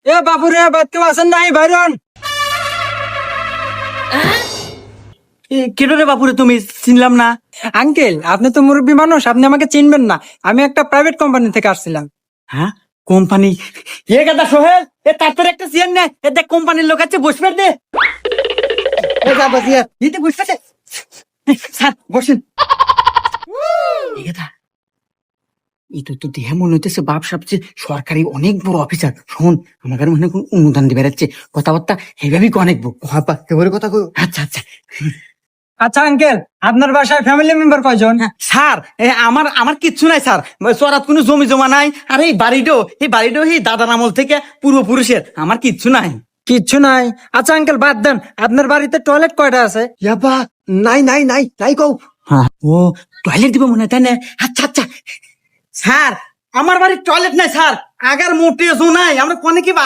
এ বাপুরে বাদ কেউ আছেন নাই বাইরন? কেন রে বাপুরে, তুমি চিনলাম না। আঙ্কেল, আপনি তো মুরব্বী মানুষ, আপনি আমাকে চিনবেন না। আমি একটা প্রাইভেট কোম্পানি থেকে আসছিলাম। হ্যাঁ, কোম্পানি? এ গাদা সোহেল, এ তারপরে একটা চেয়ার নে, এ দেখ কোম্পানির লোক আছে, বসবে দে। এ যা বসিয়া দিতে বসবে দে। স্যার বসেন। এ গাদা, এই তো দেহে মনে হইতেছে বাপ সবচেয়ে সরকারি অনেক বড় অফিসার। শোন, আমাকে মনে হয় কোন অনুদান দিয়ে বেড়াচ্ছে, কথাবার্তা হেভাবেই অনেক এবারে কথা কই। আচ্ছা আচ্ছা। আচ্ছা আঙ্কেল, আপনার বাসায় ফ্যামিলি মেম্বার কয়জন? স্যার, আমার আমার কিচ্ছু নাই স্যার, চরাত কোনো জমি জমা নাই। আর এই বাড়িটাও এই দাদার আমল থেকে পূর্বপুরুষের, আমার কিচ্ছু নাই। কিচ্ছু নাই? আচ্ছা আঙ্কেল, বাদ দেন, আপনার বাড়িতে টয়লেট কয়টা আছে? ইয়াবা, নাই নাই নাই নাই কও। ও, টয়লেট দিব মনে হয়, তাই না? আচ্ছা আচ্ছা। স্যার, আমার বাড়ির টয়লেট নাই স্যার, আগার মোটেও নাই, আমরা কোনে কি